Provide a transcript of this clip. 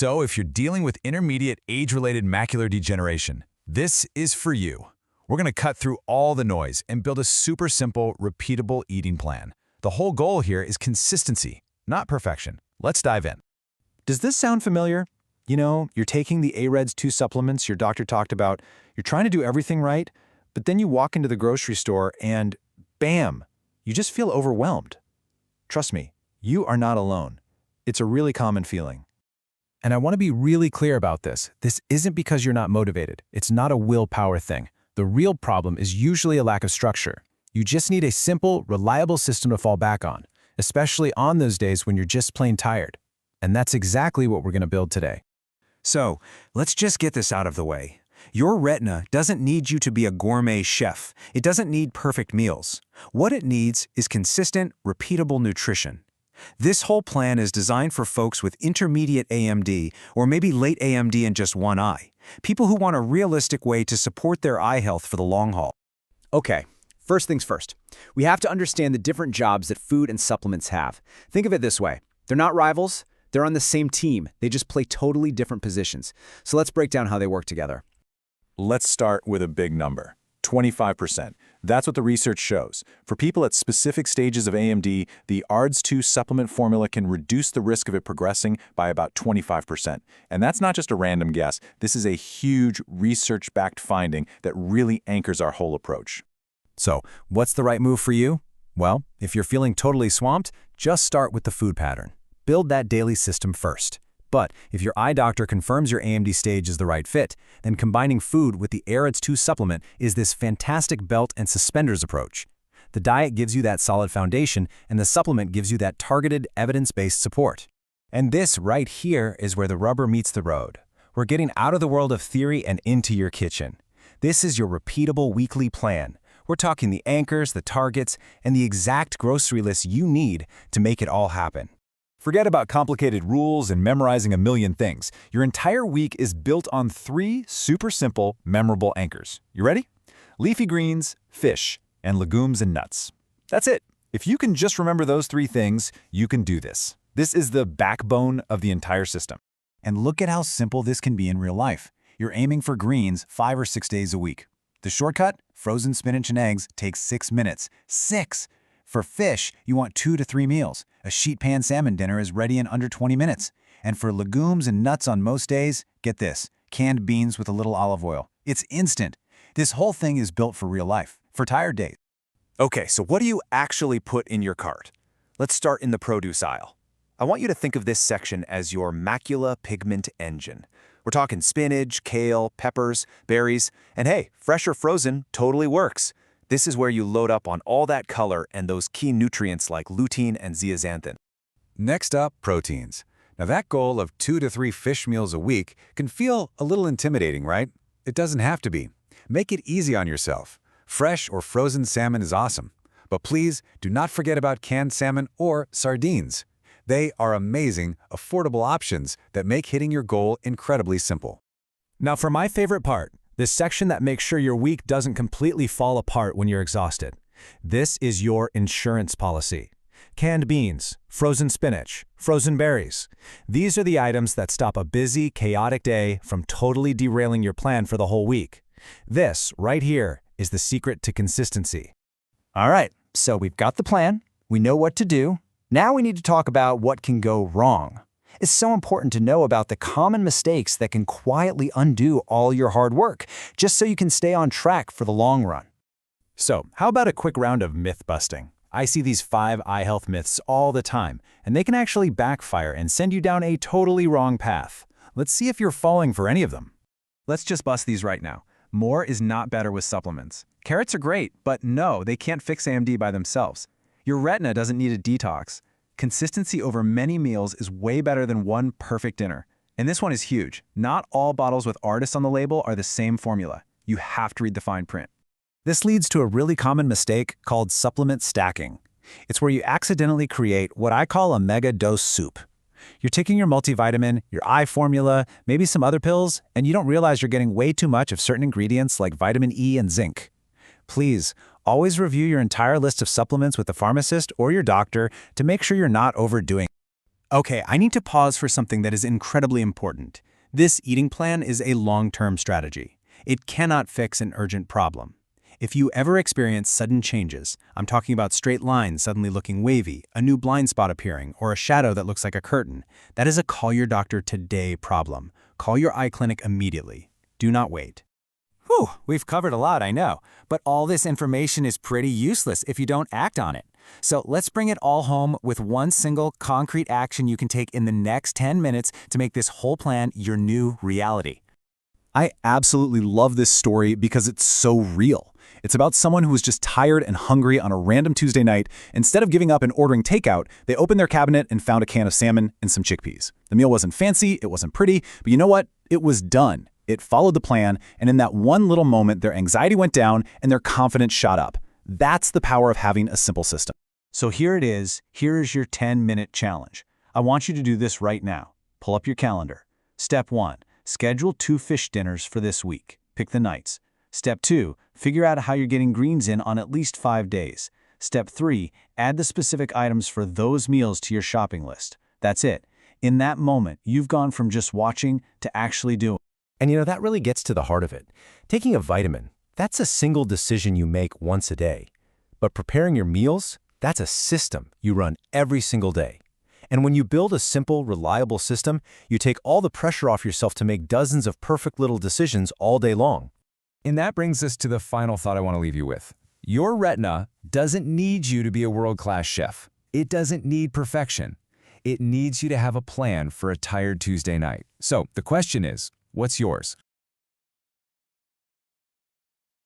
So if you're dealing with intermediate age-related macular degeneration, this is for you. We're going to cut through all the noise and build a super simple, repeatable eating plan. The whole goal here is consistency, not perfection. Let's dive in. Does this sound familiar? You know, you're taking the AREDS2 supplements your doctor talked about, you're trying to do everything right, but then you walk into the grocery store and bam, you just feel overwhelmed. Trust me, you are not alone. It's a really common feeling. And I want to be really clear about this. This isn't because you're not motivated. It's not a willpower thing. The real problem is usually a lack of structure. You just need a simple, reliable system to fall back on, especially on those days when you're just plain tired. And that's exactly what we're going to build today. So, let's just get this out of the way. Your retina doesn't need you to be a gourmet chef. It doesn't need perfect meals. What it needs is consistent, repeatable nutrition. This whole plan is designed for folks with intermediate AMD or maybe late AMD in just one eye. People who want a realistic way to support their eye health for the long haul. Okay, first things first. We have to understand the different jobs that food and supplements have. Think of it this way. They're not rivals. They're on the same team. They just play totally different positions. So let's break down how they work together. Let's start with a big number, 25%. That's what the research shows. For people at specific stages of AMD, the AREDS2 supplement formula can reduce the risk of it progressing by about 25%. And that's not just a random guess. This is a huge research-backed finding that really anchors our whole approach. So, what's the right move for you? Well, if you're feeling totally swamped, just start with the food pattern. Build that daily system first. But if your eye doctor confirms your AMD stage is the right fit, then combining food with the AREDS2 supplement is this fantastic belt and suspenders approach. The diet gives you that solid foundation, and the supplement gives you that targeted, evidence-based support. And this right here is where the rubber meets the road. We're getting out of the world of theory and into your kitchen. This is your repeatable weekly plan. We're talking the anchors, the targets, and the exact grocery list you need to make it all happen. Forget about complicated rules and memorizing a million things. Your entire week is built on 3 super simple, memorable anchors. You ready? Leafy greens, fish, and legumes and nuts. That's it. If you can just remember those 3 things, you can do this. This is the backbone of the entire system. And look at how simple this can be in real life. You're aiming for greens 5 or 6 days a week. The shortcut? Frozen spinach and eggs takes 6 minutes. 6! For fish, you want 2 to 3 meals. A sheet pan salmon dinner is ready in under 20 minutes. And for legumes and nuts on most days, get this, canned beans with a little olive oil. It's instant. This whole thing is built for real life, for tired days. Okay, so what do you actually put in your cart? Let's start in the produce aisle. I want you to think of this section as your macula pigment engine. We're talking spinach, kale, peppers, berries, and hey, fresh or frozen totally works. This is where you load up on all that color and those key nutrients like lutein and zeaxanthin. Next up, proteins. Now that goal of 2 to 3 fish meals a week can feel a little intimidating, right? It doesn't have to be. Make it easy on yourself. Fresh or frozen salmon is awesome. But please do not forget about canned salmon or sardines. They are amazing, affordable options that make hitting your goal incredibly simple. Now for my favorite part, this section that makes sure your week doesn't completely fall apart when you're exhausted. This is your insurance policy. Canned beans, frozen spinach, frozen berries. These are the items that stop a busy, chaotic day from totally derailing your plan for the whole week. This, right here, is the secret to consistency. All right, so we've got the plan. We know what to do. Now we need to talk about what can go wrong. It's so important to know about the common mistakes that can quietly undo all your hard work, just so you can stay on track for the long run. So, how about a quick round of myth busting? I see these 5 eye health myths all the time, and they can actually backfire and send you down a totally wrong path. Let's see if you're falling for any of them. Let's just bust these right now. More is not better with supplements. Carrots are great, but no, they can't fix AMD by themselves. Your retina doesn't need a detox. Consistency over many meals is way better than one perfect dinner. And this one is huge. Not all bottles with AREDS on the label are the same formula. You have to read the fine print. This leads to a really common mistake called supplement stacking. It's where you accidentally create what I call a mega dose soup. You're taking your multivitamin, your eye formula, maybe some other pills, and you don't realize you're getting way too much of certain ingredients like vitamin E and zinc. Please, always review your entire list of supplements with the pharmacist or your doctor to make sure you're not overdoing. Okay, I need to pause for something that is incredibly important. This eating plan is a long-term strategy. It cannot fix an urgent problem. If you ever experience sudden changes, I'm talking about straight lines suddenly looking wavy, a new blind spot appearing, or a shadow that looks like a curtain, that is a call your doctor today problem. Call your eye clinic immediately. Do not wait. Whew, we've covered a lot, I know. But all this information is pretty useless if you don't act on it. So let's bring it all home with one single concrete action you can take in the next 10 minutes to make this whole plan your new reality. I absolutely love this story because it's so real. It's about someone who was just tired and hungry on a random Tuesday night. Instead of giving up and ordering takeout, they opened their cabinet and found a can of salmon and some chickpeas. The meal wasn't fancy, it wasn't pretty, but you know what? It was done. It followed the plan, and in that one little moment, their anxiety went down and their confidence shot up. That's the power of having a simple system. So here it is. Here is your 10-minute challenge. I want you to do this right now. Pull up your calendar. Step 1. Schedule 2 fish dinners for this week. Pick the nights. Step 2. Figure out how you're getting greens in on at least 5 days. Step 3. Add the specific items for those meals to your shopping list. That's it. In that moment, you've gone from just watching to actually doing. And that really gets to the heart of it. Taking a vitamin, that's a single decision you make once a day. But preparing your meals, that's a system you run every single day. And when you build a simple, reliable system, you take all the pressure off yourself to make dozens of perfect little decisions all day long. And that brings us to the final thought I want to leave you with. Your retina doesn't need you to be a world-class chef. It doesn't need perfection. It needs you to have a plan for a tired Tuesday night. So the question is, what's yours?